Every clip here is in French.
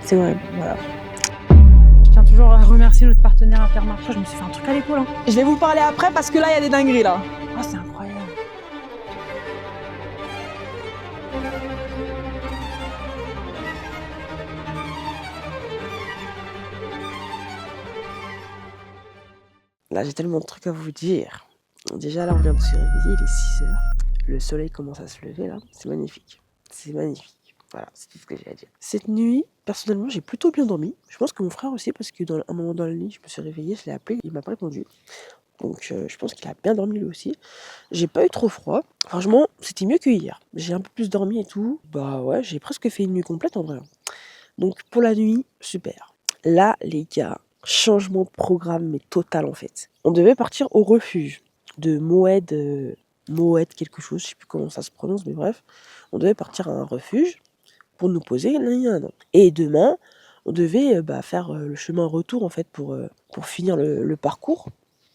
C'est horrible, voilà. Je tiens toujours à remercier notre partenaire Intermarché. Je me suis fait un truc à l'épaule. Hein. Je vais vous parler après parce que là, il y a des dingueries là. Oh, c'est incroyable. Là, j'ai tellement de trucs à vous dire. Déjà, là, on vient de se réveiller, il est 6h. Le soleil commence à se lever, là. C'est magnifique. C'est magnifique. Voilà, c'est tout ce que j'ai à dire. Cette nuit, personnellement, j'ai plutôt bien dormi. Je pense que mon frère aussi, parce qu'à un moment dans la nuit, je me suis réveillée, je l'ai appelé, il m'a pas répondu. Donc, je pense qu'il a bien dormi lui aussi. J'ai pas eu trop froid. Franchement, c'était mieux que hier. J'ai un peu plus dormi et tout. Bah ouais, j'ai presque fait une nuit complète en vrai. Donc, pour la nuit, super. Là, les gars, changement de programme, mais total en fait. On devait partir au refuge de Moed quelque chose, je sais plus comment ça se prononce, mais bref. On devait partir à un refuge pour nous poser. Et demain, on devait faire le chemin retour en fait pour finir le parcours.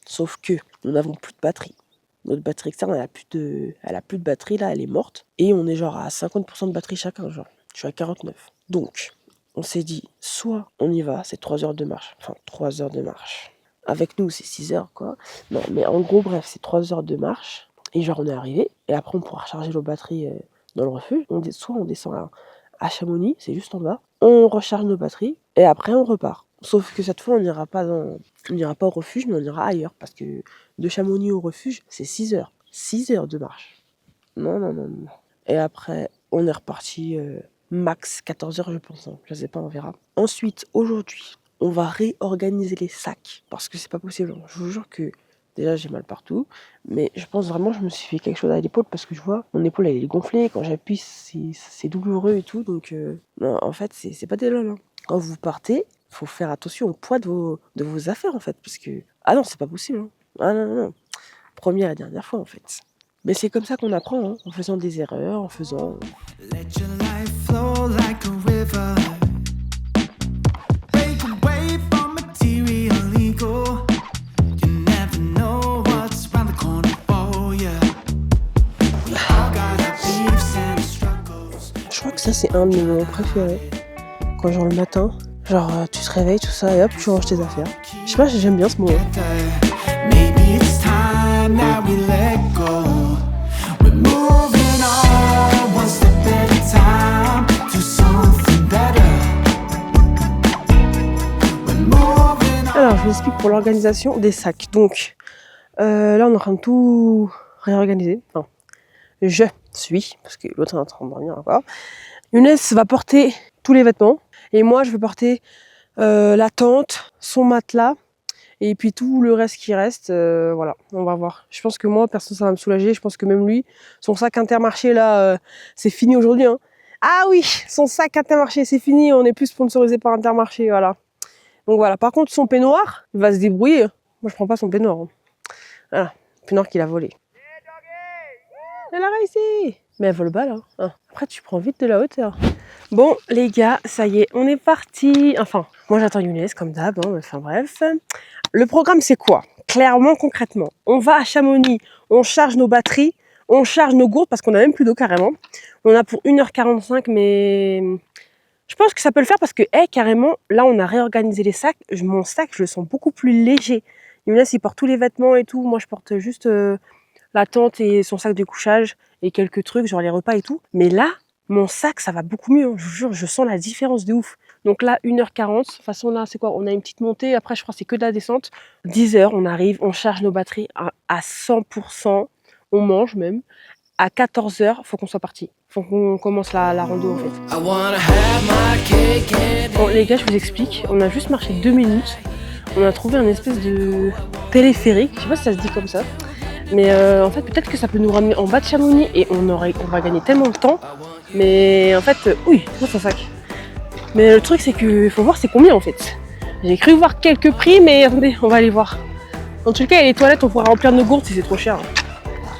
Sauf que nous n'avons plus de batterie. Notre batterie externe, elle a plus de batterie là, elle est morte. Et on est genre à 50% de batterie chacun, genre. Je suis à 49. Donc, on s'est dit, soit on y va, c'est 3 heures de marche. Enfin, 3 heures de marche. Avec nous, c'est 6 heures, quoi. Non, mais en gros, bref, c'est 3 heures de marche. Et genre, on est arrivé. Et après, on pourra recharger nos batteries dans le refuge. Soit on descend à Chamonix, c'est juste en bas. On recharge nos batteries. Et après, on repart. Sauf que cette fois, on n'ira pas au refuge, mais on ira ailleurs. Parce que de Chamonix au refuge, c'est 6 heures. 6 heures de marche. Non. Et après, on est reparti... max 14 heures, je pense. Hein. Je sais pas, on verra. Ensuite, aujourd'hui, on va réorganiser les sacs. Parce que c'est pas possible. Je vous jure que déjà, j'ai mal partout. Mais je pense vraiment que je me suis fait quelque chose à l'épaule. Parce que je vois, mon épaule, elle est gonflée. Quand j'appuie, c'est douloureux et tout. Donc, non, en fait, c'est pas des lol. Hein. Quand vous partez, faut faire attention au poids de vos affaires, en fait. Parce que, ah non, c'est pas possible. Hein. Ah non. Première et dernière fois, en fait. Mais c'est comme ça qu'on apprend, hein, en faisant des erreurs, en faisant... Let your life flow like a river. Take away from material ego. You never know what's round the corner for you. We all got our beefs and struggles. Je crois que ça, c'est un de mes moments préférés. Quand genre le matin, genre tu te réveilles, tout ça, et hop, tu ranges tes affaires. Je sais pas, j'aime bien ce moment. Maybe it's time that we let go. Alors, je vous explique pour l'organisation des sacs. Donc, là, on est en train de tout réorganiser. Enfin, je suis, parce que l'autre est en train de dormir encore. Younes va porter tous les vêtements. Et moi, je vais porter la tente, son matelas. Et puis tout le reste qui reste, voilà, on va voir. Je pense que moi, personne, ça va me soulager. Je pense que même lui, son sac Intermarché, là, c'est fini aujourd'hui. Hein. Ah oui, son sac Intermarché, c'est fini. On n'est plus sponsorisé par Intermarché, voilà. Donc voilà, par contre, son peignoir, il va se débrouiller. Moi, je prends pas son peignoir. Hein. Voilà, peignoir qu'il a volé. Elle a réussi. Mais elle vole pas, là. Hein. Après, tu prends vite de la hauteur. Bon, les gars, ça y est, on est parti. Enfin, moi, j'attends Younes, comme d'hab. Hein. Enfin, bref. Le programme, c'est quoi? Clairement, concrètement, on va à Chamonix, on charge nos batteries, on charge nos gourdes, parce qu'on a même plus d'eau, carrément. On a pour 1h45, mais... Je pense que ça peut le faire parce que, carrément, là, on a réorganisé les sacs. Mon sac, je le sens beaucoup plus léger. Younes, il porte tous les vêtements et tout. Moi, je porte juste la tente et son sac de couchage et quelques trucs, genre les repas et tout. Mais là, mon sac, ça va beaucoup mieux. Hein. Je vous jure, je sens la différence de ouf. Donc là, 1h40. De toute façon, là, c'est quoi? On a une petite montée. Après, je crois que c'est que de la descente. 10h, on arrive, on charge nos batteries à 100%. On mange même. À 14h, faut qu'on soit parti. Faut qu'on commence la rando en fait. Bon les gars, je vous explique. On a juste marché 2 minutes. On a trouvé un espèce de téléphérique. Je sais pas si ça se dit comme ça. Mais en fait, peut-être que ça peut nous ramener en bas de Chamonix et on va gagner tellement de temps. Mais en fait, oui, c'est son sac. Mais le truc, c'est qu'il faut voir c'est combien en fait. J'ai cru voir quelques prix, mais attendez, on va aller voir. En tout cas, il y a les toilettes, on pourra remplir nos gourdes si c'est trop cher.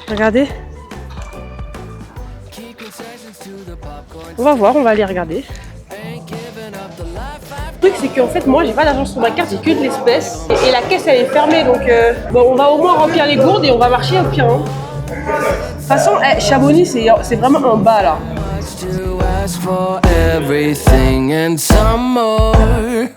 Regardez. On va voir, on va aller regarder. Le truc c'est qu'en fait moi j'ai pas d'argent sur ma carte, j'ai que de l'espèce et la caisse elle est fermée donc bon on va au moins remplir les gourdes et on va marcher au pire. Hein. De toute façon Chamonix c'est vraiment en bas là. ask for everything and some more.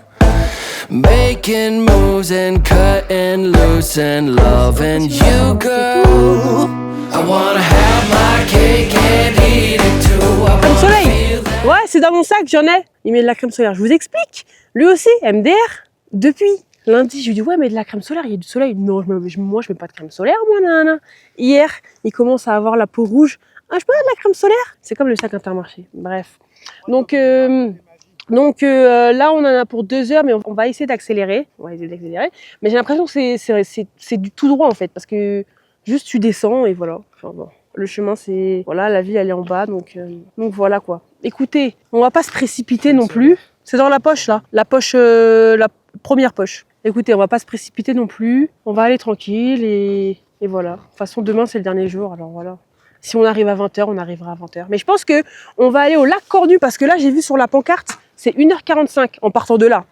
Making moves and cutting loose and loving you, girl. I wanna have my cake and eat it too. Crème soleil. Ouais, c'est dans mon sac, j'en ai. Il met de la crème solaire. Je vous explique. Lui aussi, MDR. Depuis lundi, je lui dis ouais, mais de la crème solaire, il y a du soleil. Non, moi, je mets pas de crème solaire, moi, nanana. Hier, il commence à avoir la peau rouge. Ah, je peux avoir de la crème solaire? C'est comme le sac Intermarché. Bref. Donc, là, on en a pour 2 heures, mais on va essayer d'accélérer. Mais j'ai l'impression que c'est du tout droit, en fait, parce que juste tu descends et voilà. Enfin, bon. Le chemin, c'est... Voilà, la ville, elle est en bas, donc voilà, quoi. Écoutez, on va pas se précipiter non plus. C'est dans la poche, là. La poche, la première poche. Écoutez, on va pas se précipiter non plus. On va aller tranquille et voilà. De toute façon, demain, c'est le dernier jour, alors voilà. Si on arrive à 20h, on arrivera à 20h. Mais je pense qu'on va aller au lac Cornu, parce que là, j'ai vu sur la pancarte, c'est 1h45 en partant de là.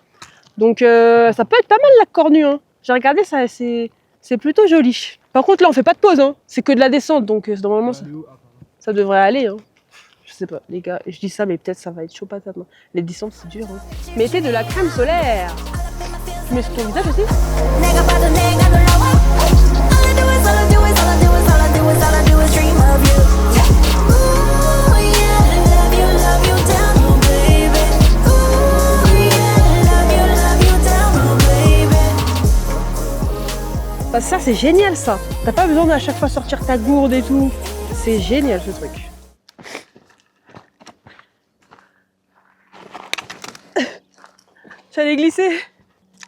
Donc, ça peut être pas mal, le lac Cornu, hein. J'ai regardé, ça, c'est plutôt joli. Par contre, là, on fait pas de pause, hein. C'est que de la descente, donc normalement, ça devrait aller, hein. Je sais pas, les gars, je dis ça, mais peut-être ça va être chaud patate. Hein. Les descentes, c'est dur. Hein. Mettez de la crème solaire. Tu mets sur ton visage aussi. Ça, c'est génial, ça. T'as pas besoin d'à chaque fois sortir ta gourde et tout. C'est génial, ce truc. J'allais glisser.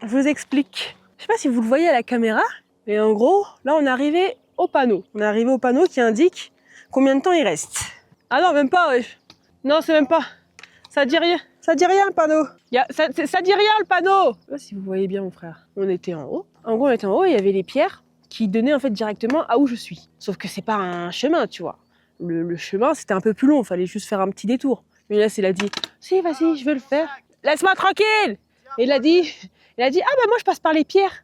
Je vous explique. Je sais pas si vous le voyez à la caméra, mais en gros, là, on est arrivé au panneau. On est arrivé au panneau qui indique combien de temps il reste. Ah non, même pas, wesh. Non, c'est même pas. Ça dit rien. Ça dit rien, le panneau. Ça dit rien, le panneau. Je sais pas si vous voyez bien, mon frère. On était en haut. En gros, on était en haut, il y avait les pierres qui donnaient en fait directement à où je suis. Sauf que c'est pas un chemin, tu vois. Le chemin, c'était un peu plus long. Il fallait juste faire un petit détour. Mais là, il a dit, si, vas-y, je veux le faire. Laisse-moi tranquille. Et il a dit, ah bah moi je passe par les pierres.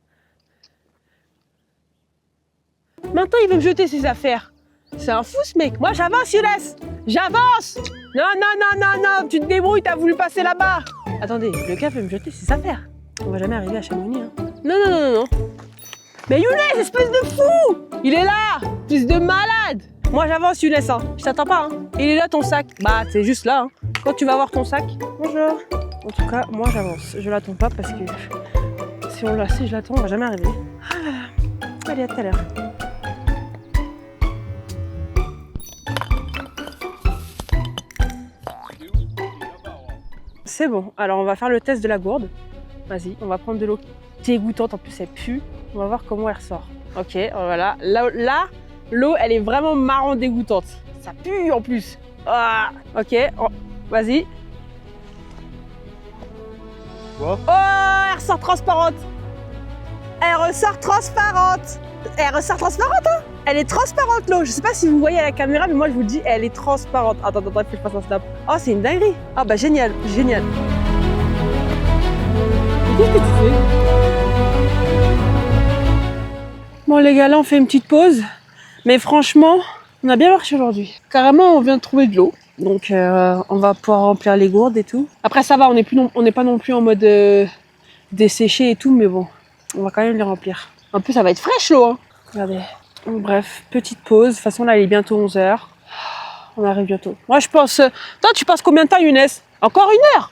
Maintenant il veut me jeter ses affaires. C'est un fou ce mec. Moi j'avance Younes. J'avance. Non, tu te débrouilles, t'as voulu passer là-bas. Attendez, le gars veut me jeter ses affaires. On va jamais arriver à Chamonix. Hein. Non. Mais Younes, espèce de fou. Il est là, espèce de malade. Moi j'avance Younes, hein. Je t'attends pas. Hein. Il est là ton sac. Bah c'est juste là. Hein. Quand tu vas voir ton sac. Bonjour. En tout cas, moi j'avance. Je l'attends pas parce que si je l'attends, on va jamais arriver. Ah là là. Allez, à tout à l'heure. C'est bon. Alors on va faire le test de la gourde. Vas-y, on va prendre de l'eau dégoûtante. En plus, elle pue. On va voir comment elle ressort. Ok, voilà. Là, l'eau, elle est vraiment marron dégoûtante. Ça pue en plus. Ah, ok, vas-y. Oh, elle ressort transparente. Elle ressort transparente, hein. Elle est transparente, l'eau. Je sais pas si vous voyez à la caméra, mais moi je vous le dis, elle est transparente. Attends, il faut que je fasse un snap. Oh, c'est une dinguerie. Ah bah génial. Mais qu'est-ce que tu fais? Bon les gars, là on fait une petite pause. Mais franchement, on a bien marché aujourd'hui. Carrément, on vient de trouver de l'eau. Donc on va pouvoir remplir les gourdes et tout. Après ça va, on n'est pas non plus en mode desséché et tout, mais bon, on va quand même les remplir. En plus ça va être fraîche l'eau, hein. Regardez. Donc, bref, petite pause. De toute façon là il est bientôt 11h. On arrive bientôt. Moi je pense... Toi tu penses combien de temps Younes? Encore 1 heure?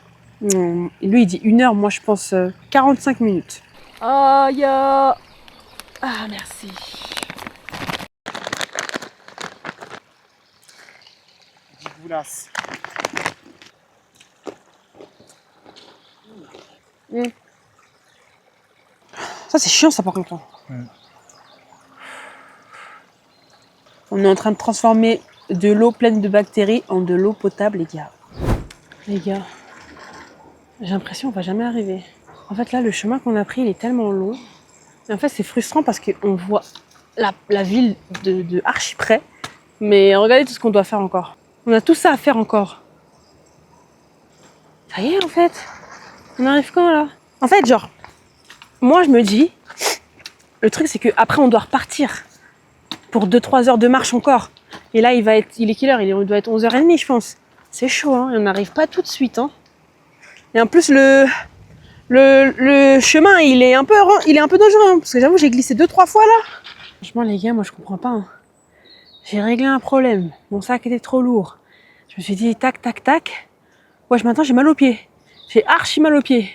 Lui il dit 1 heure, moi je pense 45 minutes. Ah merci. Ça c'est chiant ça par contre. On est en train de transformer de l'eau pleine de bactéries en de l'eau potable, les gars. Les gars, j'ai l'impression qu'on va jamais arriver. En fait là le chemin qu'on a pris il est tellement long. Et en fait c'est frustrant parce qu'on voit la ville de archi près. Mais regardez tout ce qu'on doit faire encore. On a tout ça à faire encore. Ça y est en fait. On arrive quand là? En fait genre, moi je me dis, le truc c'est que après on doit repartir pour 2-3 heures de marche encore. Et là il est quelle heure? Il doit être 11h30 je pense. C'est chaud, hein, et on n'arrive pas tout de suite. Hein. Et en plus, le chemin, il est un peu dangereux, hein, parce que j'avoue, j'ai glissé 2-3 fois là. Franchement, les gars, moi, je comprends pas. Hein. J'ai réglé un problème. Mon sac était trop lourd. Je me suis dit, tac, tac, tac. Ouais, maintenant, j'ai mal aux pieds. J'ai archi mal aux pieds.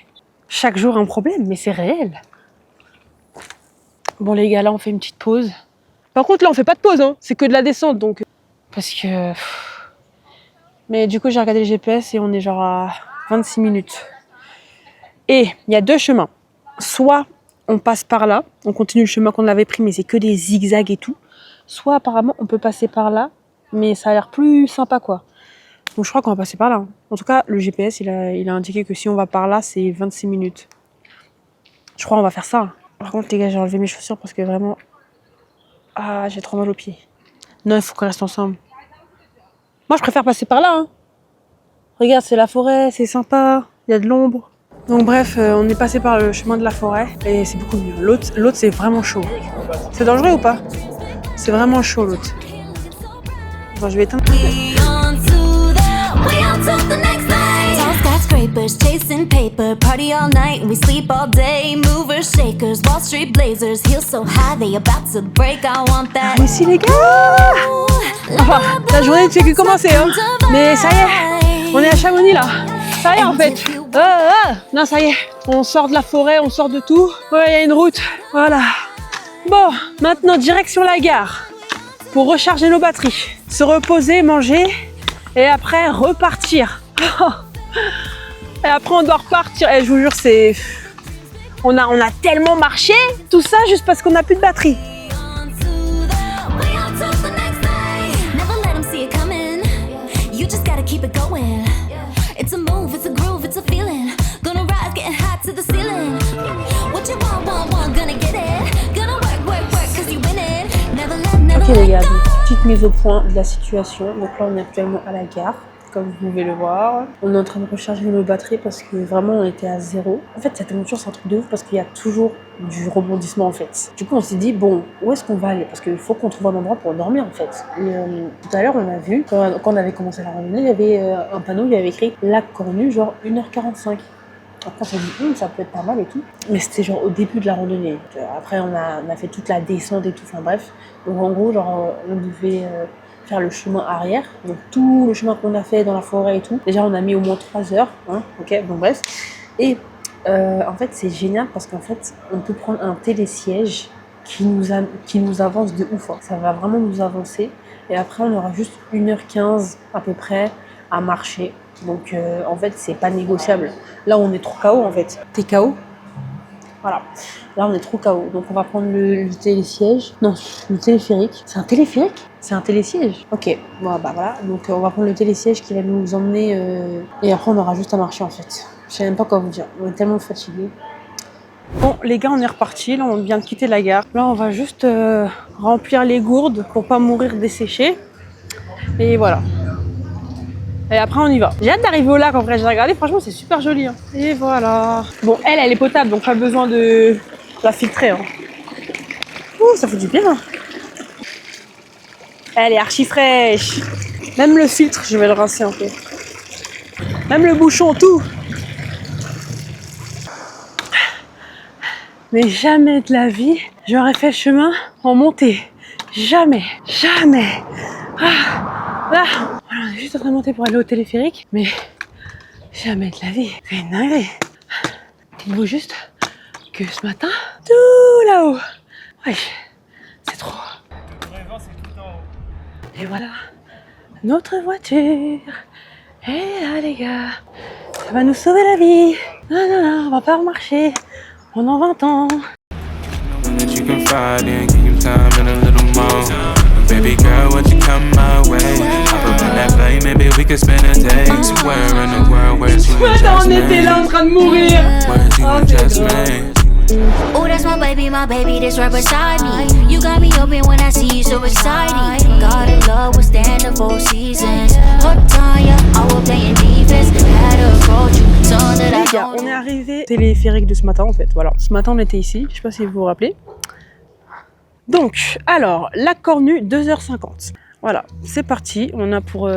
Chaque jour, un problème, mais c'est réel. Bon, les gars, là, on fait une petite pause. Par contre, là, on fait pas de pause, hein. C'est que de la descente, donc... Parce que... Mais du coup, j'ai regardé le GPS et on est genre à 26 minutes. Et il y a 2 chemins. Soit on passe par là, on continue le chemin qu'on avait pris, mais c'est que des zigzags et tout. Soit apparemment, on peut passer par là, mais ça a l'air plus sympa, quoi. Donc je crois qu'on va passer par là. Hein. En tout cas, le GPS, il a indiqué que si on va par là, c'est 26 minutes. Je crois qu'on va faire ça. Par contre, les gars, j'ai enlevé mes chaussures parce que vraiment... Ah, j'ai trop mal aux pieds. Non, il faut qu'on reste ensemble. Moi, je préfère passer par là. Hein. Regarde, c'est la forêt, c'est sympa, il y a de l'ombre. Donc bref, on est passé par le chemin de la forêt et c'est beaucoup mieux. L'autre, c'est vraiment chaud. C'est dangereux ou pas? C'est vraiment chaud, l'autre. Bon, je vais éteindre. Skyscrapers chasing paper, party all night and we sleep all day. Movers, shakers, Wall Street blazers, heels so high they about to break. I want that. Ici les gars. Enfin, la journée ne fait que commencer, hein. Mais ça y est, on est à Chamonix là. Ça y est en fait. Non, ça y est. On sort de la forêt, on sort de tout. Ouais, il y a une route. Voilà. Bon, maintenant direction la gare pour recharger nos batteries, se reposer, manger et après repartir. Et après on doit repartir. Et je vous jure, c'est... On a tellement marché, tout ça juste parce qu'on n'a plus de batterie. Ok les gars, donc, petite mise au point de la situation. Donc là on est actuellement à la gare. Comme vous pouvez le voir, on est en train de recharger nos batteries parce que vraiment on était à 0. En fait, cette aventure c'est un truc de ouf parce qu'il y a toujours du rebondissement en fait. Du coup, on s'est dit bon, où est-ce qu'on va aller? Parce qu'il faut qu'on trouve un endroit pour dormir en fait. Et tout à l'heure, on a vu quand on avait commencé la randonnée, il y avait un panneau, il y avait écrit Lac Cornu, genre 1h45. Après, on s'est dit ça peut être pas mal et tout. Mais c'était genre au début de la randonnée. Après, on a fait toute la descente et tout. Enfin bref. Donc en gros, genre on devait faire le chemin arrière, donc tout le chemin qu'on a fait dans la forêt et tout. Déjà on a mis au moins 3 heures, hein, ok, donc bref. Et en fait c'est génial parce qu'en fait on peut prendre un télésiège qui nous avance de ouf. Hein. Ça va vraiment nous avancer. Et après on aura juste 1h15 à peu près à marcher. Donc en fait c'est pas négociable. Là on est trop KO en fait. T'es KO? Voilà. Là, on est trop KO. Donc, on va prendre le télésiège. Non, le téléphérique. C'est un téléphérique? C'est un télésiège. Ok. Bon, bah voilà. Donc, on va prendre le télésiège qui va nous emmener. Et après, on aura juste à marcher en fait. Je sais même pas quoi vous dire. On est tellement fatigués. Bon, les gars, on est repartis. Là, on vient de quitter la gare. Là, on va juste remplir les gourdes pour pas mourir desséchés. Et voilà. Et après on y va. J'ai hâte d'arriver au lac en vrai, j'ai regardé, franchement c'est super joli. Hein. Et voilà. Bon, elle est potable, donc pas besoin de la filtrer. Hein. Ouh, ça fait du bien. Hein. Elle est archi fraîche. Même le filtre, je vais le rincer un peu. Même le bouchon, tout. Mais jamais de la vie, j'aurais fait le chemin en montée. Jamais, jamais. Ah, là. Voilà, on est juste en train de monter pour aller au téléphérique, mais jamais de la vie. C'est une dinguerie. Dites-vous juste que ce matin, tout là-haut, ouais, c'est trop. Et voilà, notre voiture. Et là les gars, ça va nous sauver la vie. Non, non, non, on va pas remarcher pendant 20 ans. Baby girl, won't you come my way? Hop up in that plane, maybe we could spend a day somewhere in the world where you and just me. On était là en train de mourir. Oh, that's my baby, that's right beside me. You got me open when I see you, so exciting. God in love, we're standing for seasons. Hot time, I will play in defense. Had to approach you, so that I don't. On est arrivé au téléphérique de ce matin en fait. Voilà, ce matin on était ici. Je sais pas si vous vous rappelez. Donc, alors, Lac Cornu, 2h50. Voilà, c'est parti. On a pour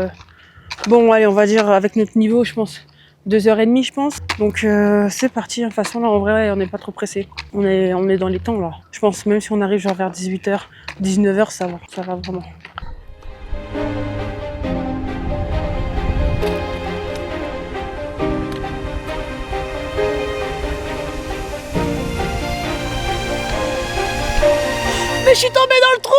Bon, allez, on va dire avec notre niveau, je pense 2h30, je pense. Donc c'est parti. De toute façon, là, en vrai, on n'est pas trop pressé. On est dans les temps, là. Je pense même si on arrive genre vers 18h, 19h, ça va vraiment. Mais je suis tombée dans le trou.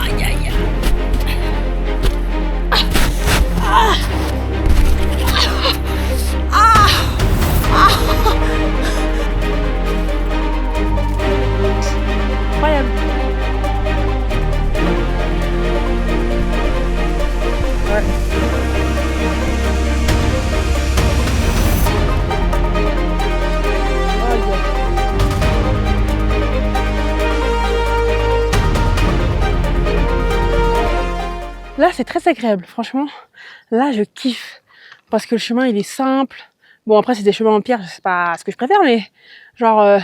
Aïe aïe aïe. Incroyable. Ouais. Là, c'est très agréable, franchement. Là, je kiffe. Parce que le chemin, il est simple. Bon, après, c'est des chemins en pierre, c'est pas ce que je préfère, mais genre...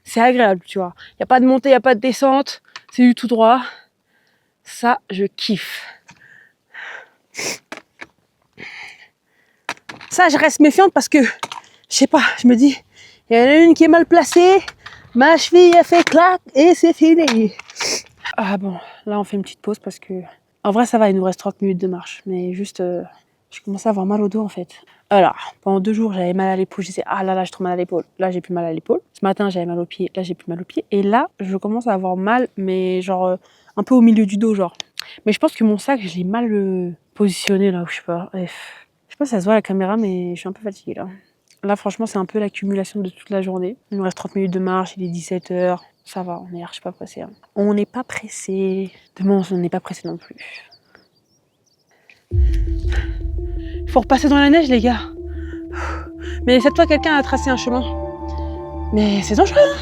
c'est agréable, tu vois. Il n'y a pas de montée, il n'y a pas de descente. C'est du tout droit. Ça, je kiffe. Ça, je reste méfiante parce que, je sais pas, je me dis, il y en a une qui est mal placée, ma cheville a fait clac et c'est fini. Ah bon, là on fait une petite pause parce que, en vrai ça va, il nous reste 30 minutes de marche, mais juste, j'ai commencé à avoir mal au dos en fait. Alors, pendant 2 jours j'avais mal à l'épaule, je disais, ah là j'ai trop mal à l'épaule, là j'ai plus mal à l'épaule. Ce matin j'avais mal au pied, là j'ai plus mal au pied, et là je commence à avoir mal, mais genre un peu au milieu du dos genre. Mais je pense que mon sac, je l'ai mal positionné là, ou je sais pas, bref. Je sais pas si ça se voit à la caméra, mais je suis un peu fatiguée là. Là franchement c'est un peu l'accumulation de toute la journée. Il nous reste 30 minutes de marche, il est 17h. Ça va, on est archi pas pressé. Hein. On n'est pas pressé. Demain, on n'est pas pressé non plus. Il faut repasser dans la neige, les gars. Mais cette fois, quelqu'un a tracé un chemin. Mais c'est dangereux, hein.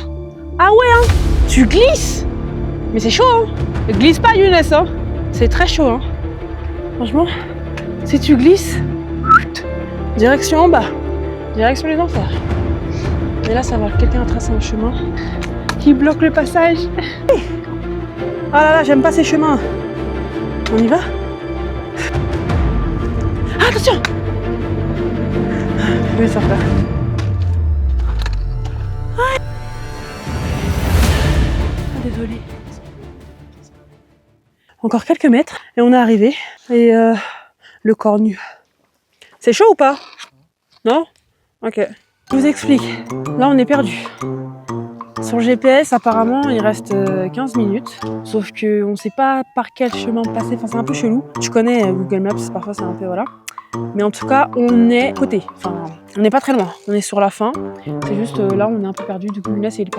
Ah ouais, hein. Tu glisses. Mais c'est chaud, hein. Ne glisse pas, Younes, hein. C'est très chaud, hein. Franchement, si tu glisses, direction en bas. Direction les enfers. Et là, ça va. Quelqu'un a tracé un chemin qui bloque le passage. Ah là là, j'aime pas ces chemins. On y va? Ah, attention! Je vais sortir. Ah, désolée. Encore quelques mètres et on est arrivé. Et le corps nu. C'est chaud ou pas? Non? Ok. Je vous explique. Là, on est perdu. Sur le GPS, apparemment, il reste 15 minutes. Sauf qu'on ne sait pas par quel chemin passer. Enfin, c'est un peu chelou. Tu connais Google Maps, parfois c'est un peu voilà. Mais en tout cas, on est à côté. Enfin, on n'est pas très loin. On est sur la fin. C'est juste là, on est un peu perdu. Du coup, Younes, il est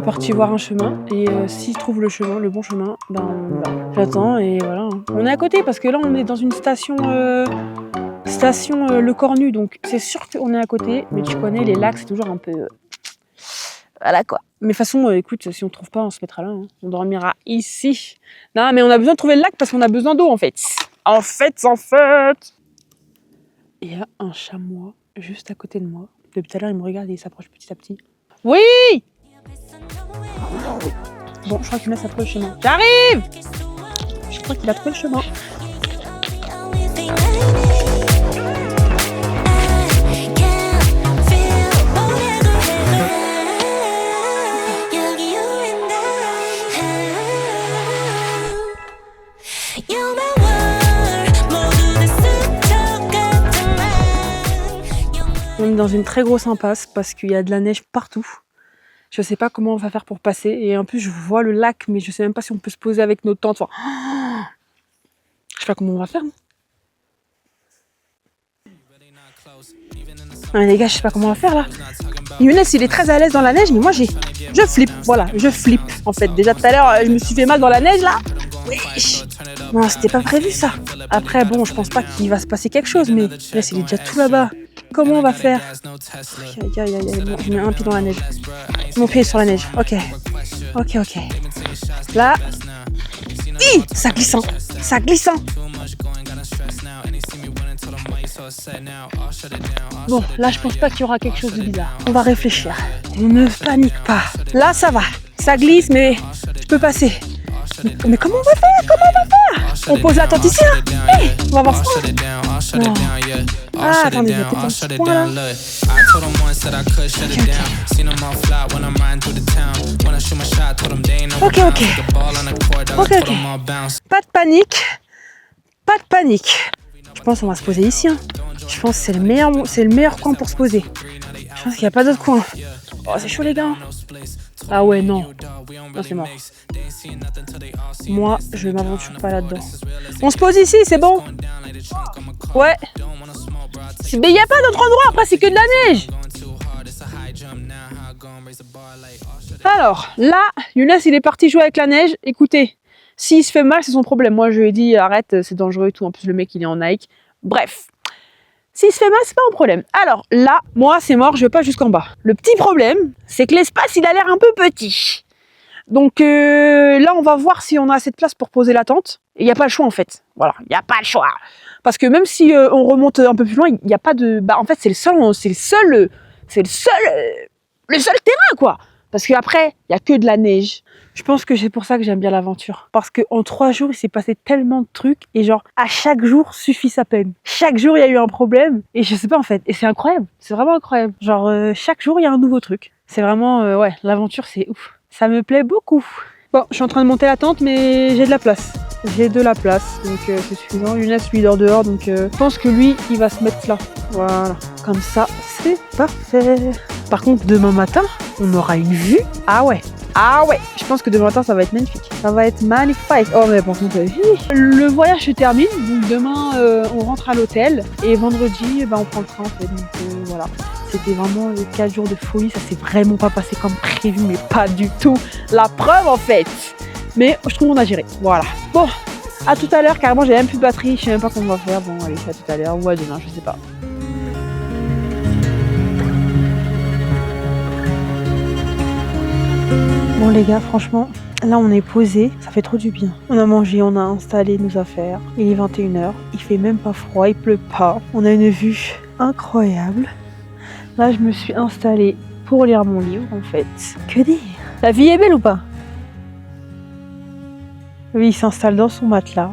parti voir un chemin. Et s'il trouve le chemin, le bon chemin, ben j'attends et voilà. On est à côté parce que là, on est dans une station Le Cornu. Donc, c'est sûr qu'on est à côté. Mais tu connais, les lacs, c'est toujours un peu... Voilà quoi. Mais de toute façon, écoute, si on trouve pas, on se mettra là. Hein. On dormira ici. Non, mais on a besoin de trouver le lac parce qu'on a besoin d'eau en fait. En fait. Il y a un chamois juste à côté de moi. Depuis tout à l'heure, il me regarde et il s'approche petit à petit. Oui! Bon, je crois qu'il s'approche le chemin. J'arrive! Je crois qu'il a trouvé le chemin. On est dans une très grosse impasse parce qu'il y a de la neige partout. Je sais pas comment on va faire pour passer. Et en plus, je vois le lac, mais je sais même pas si on peut se poser avec nos tentes. Enfin, je sais pas comment on va faire. Ah, les gars, je sais pas comment on va faire là. Younes, il est très à l'aise dans la neige, mais moi, je flippe. Voilà, je flippe. En fait, déjà tout à l'heure, je me suis fait mal dans la neige là. Oui. Non, c'était pas prévu ça. Après, bon, je pense pas qu'il va se passer quelque chose, mais Younes, il est déjà tout là-bas. Comment on va faire? Aïe. Bon, je mets un pied dans la neige. Mon pied est sur la neige. Ok. Là, Ça glissant. Ça glissant. Bon, là, je pense pas qu'il y aura quelque chose de bizarre. On va réfléchir. On ne panique pas. Là, ça va. Ça glisse, mais je peux passer. Mais comment on va faire? On pose la tente ici, là? Hey, on va voir ça. Non. Ah, attendez, il y a peut-être un petit point, là. Ok. Pas de panique. Pas de panique. Je pense qu'on va se poser ici. Hein. Je pense que c'est le meilleur coin pour se poser. Je pense qu'il n'y a pas d'autre coin. Oh, c'est chaud les gars. Ah ouais, non. Non, c'est mort. Moi, je m'aventure pas là-dedans. On se pose ici, c'est bon? Ouais. Mais il n'y a pas d'autre endroit, après c'est que de la neige. Alors, là, Younes, il est parti jouer avec la neige. Écoutez, s'il se fait mal, c'est son problème. Moi, je lui ai dit, arrête, c'est dangereux et tout. En plus, le mec, il est en Nike. Bref. S'il se fait mal, c'est pas un problème. Alors, là, moi, c'est mort, je vais pas jusqu'en bas. Le petit problème, c'est que l'espace, il a l'air un peu petit. Donc, là, on va voir si on a assez de place pour poser la tente. Et il n'y a pas le choix, en fait. Voilà, il n'y a pas le choix. Parce que même si on remonte un peu plus loin, il n'y a pas de... Bah, en fait, c'est le seul terrain, quoi. Parce qu'après, il n'y a que de la neige. Je pense que c'est pour ça que j'aime bien l'aventure. Parce qu'en 3 jours, il s'est passé tellement de trucs. Et genre, à chaque jour suffit sa peine. Chaque jour, il y a eu un problème. Et je sais pas, en fait. Et c'est incroyable. C'est vraiment incroyable. Genre, chaque jour, il y a un nouveau truc. C'est vraiment... ouais, l'aventure, c'est ouf. Ça me plaît beaucoup. Bon, je suis en train de monter la tente, mais j'ai de la place. J'ai de la place, donc c'est suffisant. Younes, lui, dort dehors, donc je pense que lui, il va se mettre là. Voilà, comme ça, c'est parfait. Par contre, demain matin, on aura une vue. Ah ouais, je pense que demain matin, ça va être magnifique. Ça va être magnifique. Oh, mais par contre, le voyage se termine, donc demain, on rentre à l'hôtel. Et vendredi, on prend le train, en fait. Donc voilà. C'était vraiment 4 jours de folie. Ça s'est vraiment pas passé comme prévu, mais pas du tout. La preuve, en fait. Mais je trouve qu'on a géré. Voilà. Bon, à tout à l'heure. Carrément, j'ai même plus de batterie. Je sais même pas comment on va faire. Bon, allez, à tout à l'heure ou à demain, je sais pas. Bon les gars, franchement, là on est posé, ça fait trop du bien. On a mangé, on a installé nos affaires. Il est 21h, il fait même pas froid, il pleut pas. On a une vue incroyable. Là je me suis installée pour lire mon livre en fait. Que dire? La vie est belle ou pas? Lui il s'installe dans son matelas.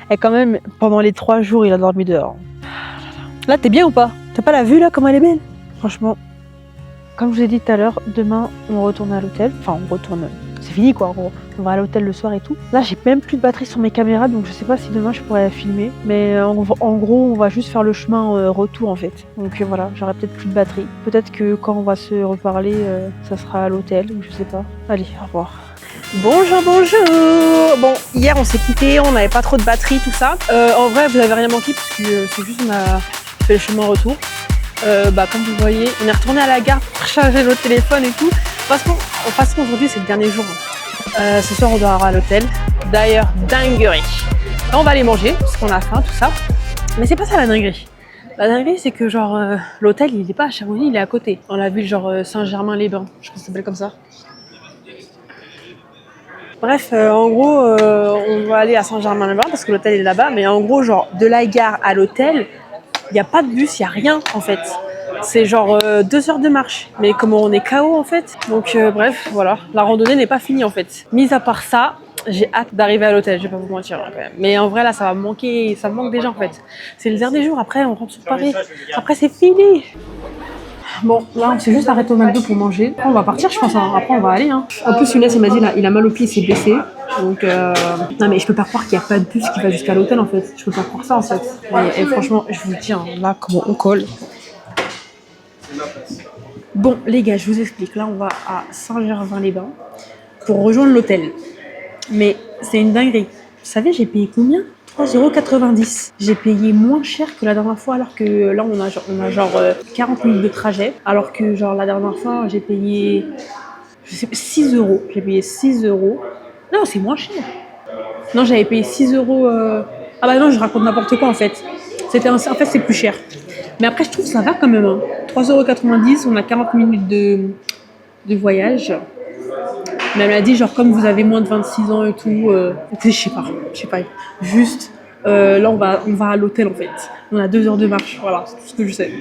Et quand même, pendant les 3 jours, il a dormi dehors. Là t'es bien ou pas? T'as pas la vue là, comme elle est belle? Franchement. Comme je vous ai dit tout à l'heure, demain on retourne à l'hôtel. Enfin, on retourne. C'est fini quoi, en gros. On va à l'hôtel le soir et tout. Là, j'ai même plus de batterie sur mes caméras, donc je sais pas si demain je pourrais la filmer. Mais en gros, on va juste faire le chemin retour en fait. Donc voilà, j'aurai peut-être plus de batterie. Peut-être que quand on va se reparler, ça sera à l'hôtel ou je sais pas. Allez, au revoir. Bonjour. Bon, hier on s'est quitté, on n'avait pas trop de batterie, tout ça. En vrai, vous avez rien manqué parce que c'est juste on a fait le chemin retour. Comme vous voyez, on est retourné à la gare pour charger notre téléphone et tout. De toute façon aujourd'hui c'est le dernier jour. Ce soir on dort à l'hôtel. D'ailleurs, dinguerie. Là on va aller manger parce qu'on a faim, tout ça. Mais c'est pas ça la dinguerie. La dinguerie c'est que genre l'hôtel il est pas à Chamonix, il est à côté. Dans la ville genre Saint-Germain-les-Bains. Je crois que ça s'appelle comme ça. Bref, en gros, on va aller à Saint-Germain-les-Bains parce que l'hôtel est là-bas. Mais en gros, genre de la gare à l'hôtel, il n'y a pas de bus, il n'y a rien en fait. C'est genre 2 heures de marche. Mais comme on est KO en fait. Donc bref, voilà. La randonnée n'est pas finie en fait. Mis à part ça, j'ai hâte d'arriver à l'hôtel, je vais pas vous mentir quand même. Mais en vrai là, ça va me manquer, ça me manque déjà en fait. C'est le dernier jour, après on rentre sur Paris. Après c'est fini. Bon, là on s'est juste arrêté au McDo pour manger. Après, on va partir je pense, hein. Après on va aller. Hein. En plus Younes il m'a dit là, il a mal au pied, il s'est blessé. Donc non mais je peux pas croire qu'il n'y a pas de bus qui va jusqu'à l'hôtel en fait. Je peux pas croire ça en fait. Et franchement, je vous le dis, hein, là comment on colle. Bon les gars, je vous explique. Là on va à Saint-Germain-les-Bains pour rejoindre l'hôtel. Mais c'est une dinguerie. Vous savez, j'ai payé combien? 3,90 €. J'ai payé moins cher que la dernière fois, alors que là on a genre 40 minutes de trajet. Alors que genre la dernière fois j'ai payé 6 €. J'ai payé 6 €. Non, c'est moins cher. Non, j'avais payé 6 €. Ah bah non, je raconte n'importe quoi en fait. En fait c'est plus cher. Mais après je trouve que ça va quand même. Hein. 3,90 €, on a 40 minutes de voyage. Mais elle m'a dit, genre, comme vous avez moins de 26 ans et tout, je sais pas. Juste, là, on va à l'hôtel, en fait. On a 2 heures de marche, voilà, c'est tout ce que je sais.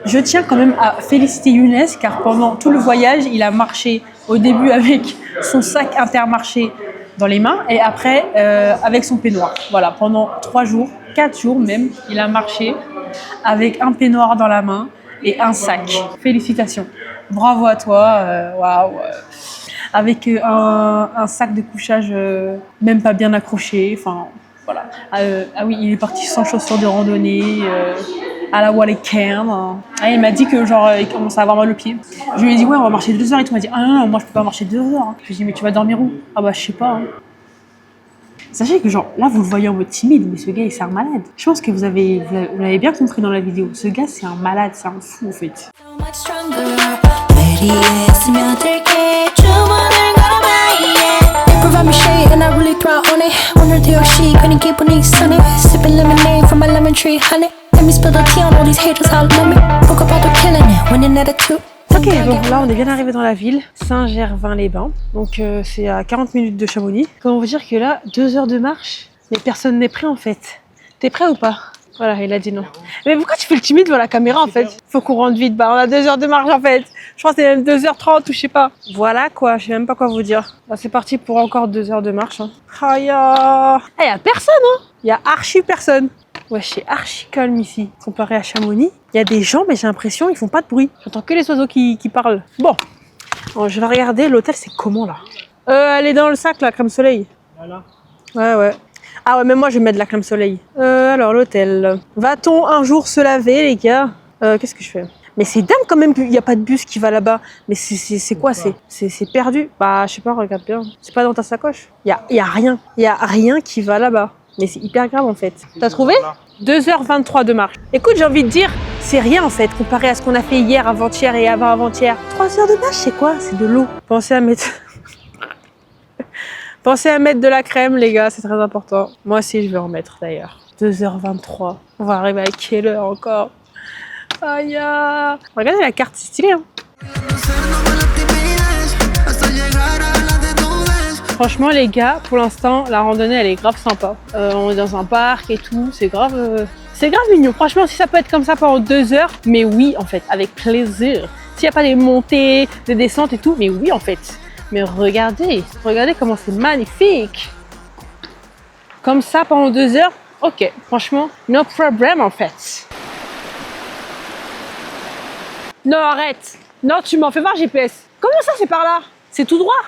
Je tiens quand même à féliciter Younes, car pendant tout le voyage, il a marché au début avec son sac Intermarché dans les mains et après avec son peignoir. Voilà, pendant 3 jours, 4 jours même, il a marché avec un peignoir dans la main et un sac. Félicitations. Bravo à toi. Waouh. Avec un sac de couchage même pas bien accroché. Enfin, voilà. Ah oui, il est parti sans chaussures de randonnée. À la Wallet-Cairn. Ah, il m'a dit que genre il commençait à avoir mal aux pieds. Je lui ai dit ouais on va marcher 2 heures et tout. Il m'a dit ah non, moi je peux pas marcher 2 heures. Hein. Je lui ai dit mais tu vas dormir où? Ah bah je sais pas. Hein. Sachez que genre là vous le voyez en mode timide mais ce gars c'est un malade. Je pense que vous l'avez bien compris dans la vidéo. Ce gars c'est un malade, c'est un fou en fait. Provide me shade and I really thrive on it. Wonder the she couldn't keep on these sunny. Sipping lemonade from my lemon tree, honey. Let me spill the tea on all these haters all love me. Broke up all the killing it, winning at a two. Ok, donc là on est bien arrivé dans la ville, Saint-Gervais-les-Bains. Donc c'est à 40 minutes de Chamonix. Comment vous dire que là, 2 heures de marche, mais personne n'est prêt en fait. T'es prêt ou pas? Voilà, il a dit non. Mais pourquoi tu fais le timide devant la caméra en fait? Faut qu'on rentre vite, bah on a 2 heures de marche en fait. Je pense que c'est même 2h30 ou je sais pas. Voilà quoi, je sais même pas quoi vous dire. Bah, c'est parti pour encore 2 heures de marche. Hein. Aïe, y a personne hein. Y a archi personne. Ouais, c'est archi calme ici. Comparé à Chamonix, il y a des gens mais j'ai l'impression ils font pas de bruit. J'entends que les oiseaux qui parlent. Bon, alors, je vais regarder l'hôtel c'est comment là. Elle est dans le sac la crème soleil. Voilà. Ouais. Ah ouais, même moi je vais mettre de la crème soleil. Alors l'hôtel. Va-t-on un jour se laver les gars? Qu'est-ce que je fais? Mais c'est dingue quand même qu'il n'y a pas de bus qui va là-bas. Mais c'est quoi? C'est perdu. Bah je sais pas, regarde bien. C'est pas dans ta sacoche. Il y a rien. Il y a rien qui va là-bas. Mais c'est hyper grave en fait. T'as trouvé? 2h23 de marche. Écoute, j'ai envie de dire, c'est rien en fait comparé à ce qu'on a fait hier, avant-hier et avant-avant-hier. 3 heures de marche, c'est quoi? C'est de l'eau. Pensez à mettre de la crème, les gars, c'est très important. Moi aussi, je vais en mettre d'ailleurs. 2h23. On va arriver à quelle heure encore? Aïe! Regardez la carte, c'est stylé. Hein. Franchement, les gars, pour l'instant, la randonnée, elle est grave sympa. On est dans un parc et tout. C'est grave mignon. Franchement, si ça peut être comme ça pendant 2 heures, mais oui, en fait, avec plaisir. S'il n'y a pas des montées, des descentes et tout, mais oui, en fait. Mais regardez comment c'est magnifique. Comme ça pendant 2 heures, ok, franchement, no problem en fait. Non, arrête. Non, tu m'en fais voir GPS. Comment ça, c'est par là? C'est tout droit?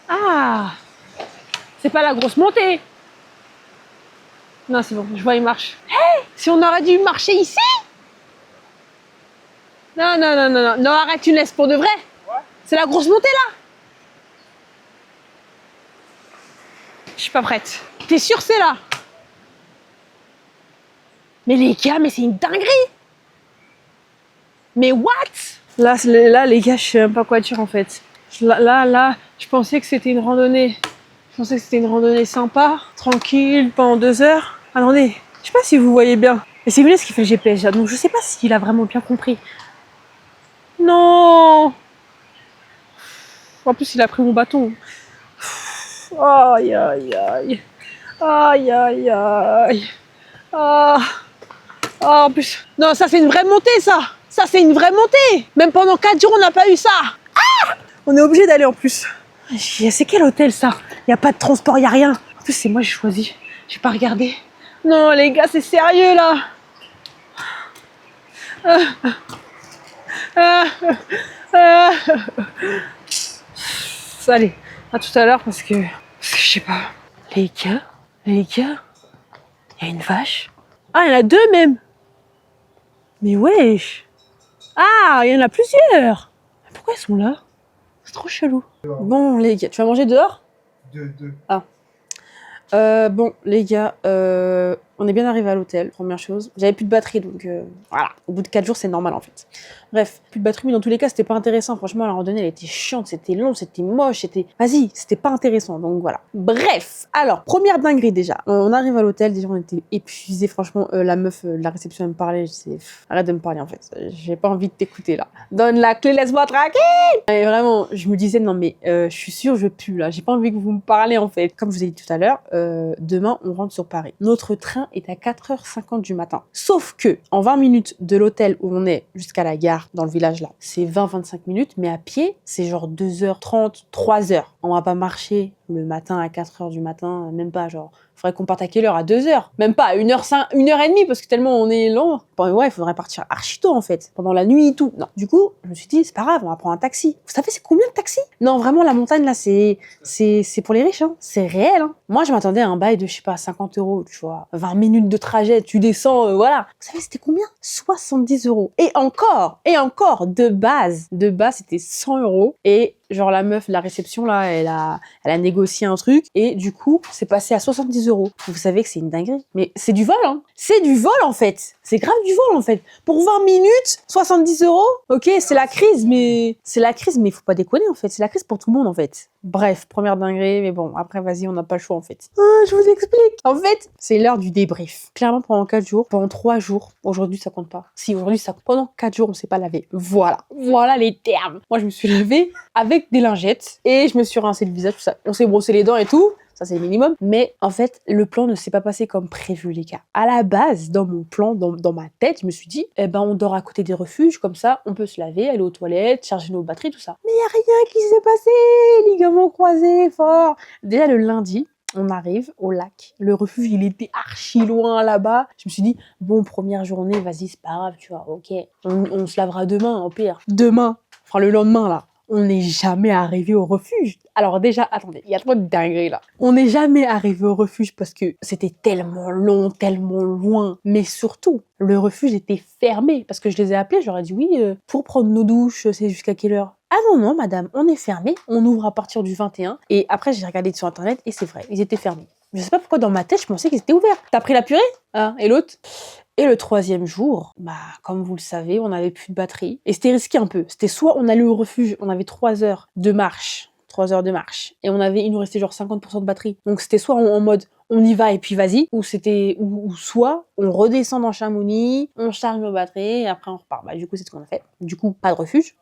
Ah, c'est pas la grosse montée. Non, c'est bon, je vois, il marche. Hé, si on aurait dû marcher ici? Non, arrête, tu me laisses pour de vrai. C'est la grosse montée là. Je suis pas prête. T'es sûr c'est là? Mais les gars, mais c'est une dinguerie. Mais what? Là, les gars, je sais même pas quoi dire en fait. Là, je pensais que c'était une randonnée. Je pensais que c'était une randonnée sympa, tranquille, pendant 2 heures. Attendez, je sais pas si vous voyez bien. Mais c'est Younes qui fait le GPS, donc je sais pas s'il a vraiment bien compris. Non! En plus, il a pris mon bâton. Aïe. Ah, en plus. Non, ça c'est une vraie montée, ça. Ça c'est une vraie montée. Même pendant 4 jours, on n'a pas eu ça. Ah! On est obligé d'aller en plus. C'est quel hôtel ça? Il n'y a pas de transport, il n'y a rien. En plus, c'est moi j'ai choisi. J'ai pas regardé. Non, les gars, c'est sérieux là. Allez, à tout à l'heure parce que je sais pas. Les gars, il y a une vache. Ah, il y en a 2 même. Mais wesh. Ah, il y en a plusieurs. Pourquoi ils sont là? C'est trop chelou. Bon, les gars, tu vas manger dehors? 2. Ah. Bon, les gars, On est bien arrivé à l'hôtel, première chose. J'avais plus de batterie, donc voilà. Au bout de 4 jours, c'est normal en fait. Bref, plus de batterie, mais dans tous les cas, c'était pas intéressant. Franchement, la randonnée, elle était chiante, c'était long, c'était moche, Vas-y, c'était pas intéressant, donc voilà. Bref, alors, première dinguerie déjà. On arrive à l'hôtel, déjà, on était épuisés. Franchement, la meuf de la réception, elle me parlait. Je sais, arrête de me parler en fait. J'ai pas envie de t'écouter là. Donne la clé, laisse-moi tranquille. Et vraiment, je me disais, non mais je suis sûre, je pue là. J'ai pas envie que vous me parlez en fait. Comme je vous ai dit tout à l'heure, demain, on rentre sur Paris. Notre train est à 4h50 du matin. Sauf que, en 20 minutes de l'hôtel où on est jusqu'à la gare, dans le village là, c'est 20-25 minutes, mais à pied, c'est genre 2h30, 3h. On va pas marcher le matin à 4h du matin, même pas genre... Faudrait qu'on parte à quelle heure? À 2h. Même pas à 1h30, parce que tellement on est lent. Bon, ouais, il faudrait partir archi tôt, en fait. Pendant la nuit et tout. Non. Du coup, je me suis dit, c'est pas grave, on va prendre un taxi. Vous savez, c'est combien de taxis? Non, vraiment, la montagne, là, c'est pour les riches, hein. C'est réel, hein. Moi, je m'attendais à un bail de, je sais pas, 50 €, tu vois. 20 minutes de trajet, tu descends, voilà. Vous savez, c'était combien? 70 €. Et encore, de base, c'était 100 €. Et genre la meuf de la réception là, elle a négocié un truc et du coup c'est passé à 70 €. Vous savez que c'est une dinguerie, mais c'est du vol, hein. C'est du vol en fait. C'est grave du vol en fait. Pour 20 minutes, 70 €. Ok, c'est la crise, mais faut pas déconner en fait. C'est la crise pour tout le monde en fait. Bref, première dinguerie, mais bon, après vas-y, on n'a pas le choix en fait. Je vous explique. En fait, c'est l'heure du débrief. Clairement, pendant 4 jours, pendant 3 jours, aujourd'hui ça compte pas. Si, aujourd'hui ça compte. Pendant 4 jours, on s'est pas lavé. Voilà les termes. Moi, je me suis lavée avec des lingettes et je me suis rincé le visage, tout ça. On s'est brossé les dents et tout. Ça, c'est le minimum. Mais en fait, le plan ne s'est pas passé comme prévu, les gars. À la base, dans mon plan, dans ma tête, je me suis dit, on dort à côté des refuges, comme ça, on peut se laver, aller aux toilettes, charger nos batteries, tout ça. Mais il n'y a rien qui s'est passé. Ligaments croisés, fort. Déjà, le lundi, on arrive au lac. Le refuge, il était archi loin là-bas. Je me suis dit, bon, première journée, vas-y, c'est pas grave, tu vois, ok. On se lavera demain, au pire. Demain, enfin le lendemain, là. On n'est jamais arrivé au refuge. Alors déjà, attendez, il y a trop de dingueries là. On n'est jamais arrivé au refuge parce que c'était tellement long, tellement loin. Mais surtout, le refuge était fermé. Parce que je les ai appelés, j'aurais dit oui, pour prendre nos douches, c'est jusqu'à quelle heure? Ah non, madame, on est fermé. On ouvre à partir du 21. Et après, j'ai regardé sur internet et c'est vrai, ils étaient fermés. Je sais pas pourquoi dans ma tête, je pensais qu'ils étaient ouverts. T'as pris la purée? Ah, et l'autre? Et le troisième jour, comme vous le savez, on n'avait plus de batterie. Et c'était risqué un peu. C'était soit on allait au refuge, on avait 3 heures de marche. Et il nous restait genre 50% de batterie. Donc c'était soit en mode on y va et puis vas-y, ou soit on redescend dans Chamonix, on charge nos batteries et après on repart. Du coup, c'est ce qu'on a fait. Du coup, pas de refuge.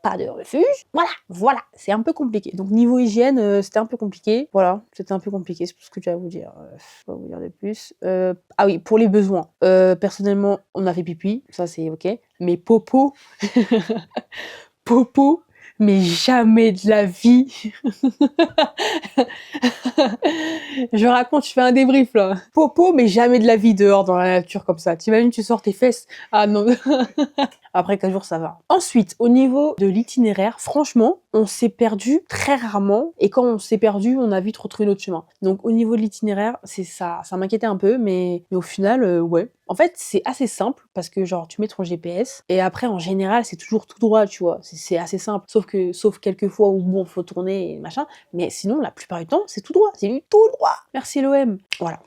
Voilà, c'est un peu compliqué. Donc niveau hygiène, c'était un peu compliqué. Voilà, c'était un peu compliqué, c'est tout ce que j'ai à vous dire. Je vais pas vous dire de plus. Ah oui, pour les besoins. Personnellement, on a fait pipi, ça c'est ok. Mais popo, mais jamais de la vie. Je fais un débrief là. Popo, mais jamais de la vie dehors dans la nature comme ça. T'imagines, tu sors tes fesses. Ah non. Après 4 jours, ça va. Ensuite, au niveau de l'itinéraire, franchement, on s'est perdu très rarement. Et quand on s'est perdu, on a vite retrouvé notre chemin. Donc au niveau de l'itinéraire, c'est ça. Ça m'inquiétait un peu, mais au final, ouais. En fait, c'est assez simple parce que genre tu mets ton GPS et après en général c'est toujours tout droit, tu vois. C'est assez simple. Sauf quelques fois où bon faut tourner et machin, mais sinon la plupart du temps c'est tout droit, c'est du tout droit. Merci l'OM. Voilà.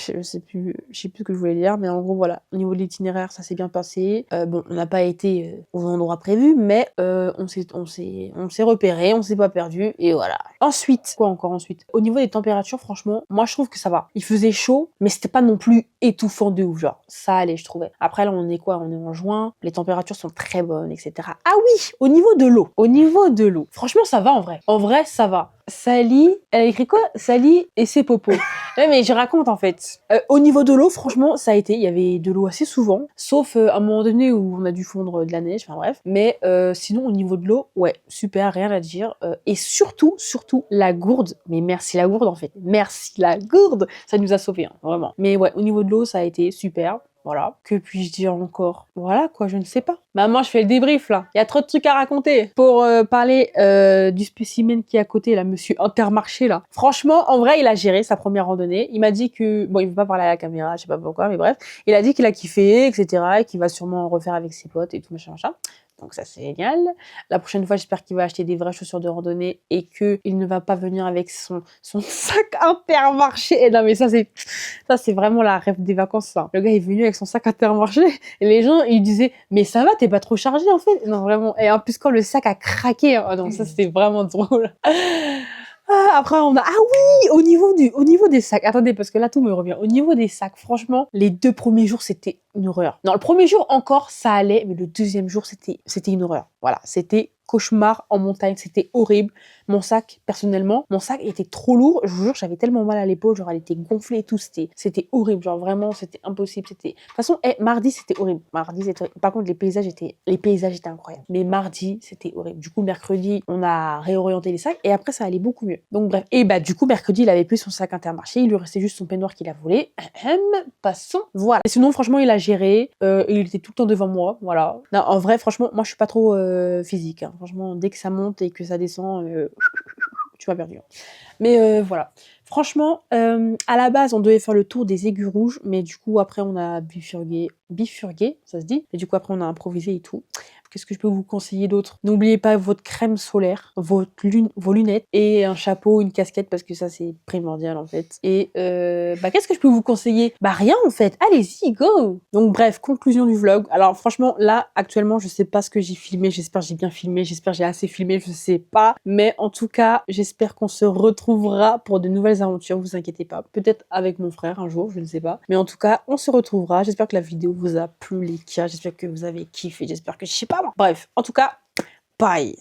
Je sais plus ce que je voulais dire, mais en gros voilà. Au niveau de l'itinéraire, ça s'est bien passé. Bon, on n'a pas été aux endroits prévus, mais on s'est repéré, on s'est pas perdu et voilà. Ensuite, quoi encore ensuite? Au niveau des températures, franchement, moi je trouve que ça va. Il faisait chaud, mais c'était pas non plus étouffant de ouf, genre ça allait, je trouvais. Après là on est en juin, les températures sont très bonnes, etc. Ah oui, au niveau de l'eau, franchement ça va en vrai ça va. Sally, elle a écrit quoi? Sally et ses popos. Ouais, mais je raconte en fait. Au niveau de l'eau, franchement, ça a été. Il y avait de l'eau assez souvent, sauf à un moment donné où on a dû fondre de la neige. Enfin bref. Mais sinon, au niveau de l'eau, ouais, super, rien à dire. Et surtout, la gourde. Mais merci la gourde en fait. Merci la gourde. Ça nous a sauvés, hein, vraiment. Mais ouais, au niveau de l'eau, ça a été super. Voilà. Que puis-je dire encore? Voilà quoi, je ne sais pas. Maman, je fais le débrief là. Il y a trop de trucs à raconter. Pour parler du spécimen qui est à côté là, monsieur Intermarché là. Franchement, en vrai, il a géré sa première randonnée. Il m'a dit que... Bon, il veut pas parler à la caméra, je sais pas pourquoi, mais bref. Il a dit qu'il a kiffé, etc. Et qu'il va sûrement en refaire avec ses potes et tout machin. Donc ça, c'est génial. La prochaine fois, j'espère qu'il va acheter des vraies chaussures de randonnée et qu'il ne va pas venir avec son sac Intermarché. Et non, mais ça, c'est vraiment la rêve des vacances, ça. Le gars est venu avec son sac Intermarché et les gens, ils disaient, mais ça va, t'es pas trop chargé, en fait. Non, vraiment. Et en plus, quand le sac a craqué, oh non, ça, c'était vraiment drôle. Après, on a... Ah oui, au niveau des sacs. Attendez, parce que là, tout me revient. Au niveau des sacs, franchement, les 2 premiers jours, c'était une horreur. Non, le premier jour, encore, ça allait. Mais le deuxième jour, c'était une horreur. Voilà, c'était cauchemar en montagne. C'était horrible. Mon sac, personnellement, mon sac était trop lourd. Je vous jure, j'avais tellement mal à l'épaule. Genre, elle était gonflée et tout. C'était horrible. Genre, vraiment, c'était impossible. De toute façon, mardi, c'était horrible. Par contre, les paysages étaient incroyables. Mais mardi, c'était horrible. Du coup, mercredi, on a réorienté les sacs. Et après, ça allait beaucoup mieux. Donc, bref. Et bah, du coup, mercredi, il avait plus son sac Intermarché. Il lui restait juste son peignoir qu'il a volé. Passons. Voilà. Et sinon, franchement, il a géré. Il était tout le temps devant moi. Voilà. Non, en vrai, franchement, moi, je suis pas trop physique. Hein. Franchement, dès que ça monte et que ça descend, tu m'as perdu. Mais voilà. Franchement, à la base, on devait faire le tour des Aiguilles Rouges, mais du coup, après, on a bifurgué, ça se dit. Et du coup, après, on a improvisé et tout. Qu'est-ce que je peux vous conseiller d'autre? N'oubliez pas votre crème solaire, vos lunettes et un chapeau, une casquette, parce que ça, c'est primordial, en fait. Et qu'est-ce que je peux vous conseiller? Bah rien, en fait. Allez-y, go! Donc bref, conclusion du vlog. Alors franchement, là, actuellement, je sais pas ce que j'ai filmé. J'espère que j'ai bien filmé. J'espère que j'ai assez filmé. Je sais pas. Mais en tout cas, j'espère qu'on se retrouvera pour de nouvelles aventures. Vous inquiétez pas. Peut-être avec mon frère un jour, je ne sais pas. Mais en tout cas, on se retrouvera. J'espère que la vidéo vous a plu, les gars. J'espère que vous avez kiffé. J'espère que je sais pas. Bref, en tout cas, bye!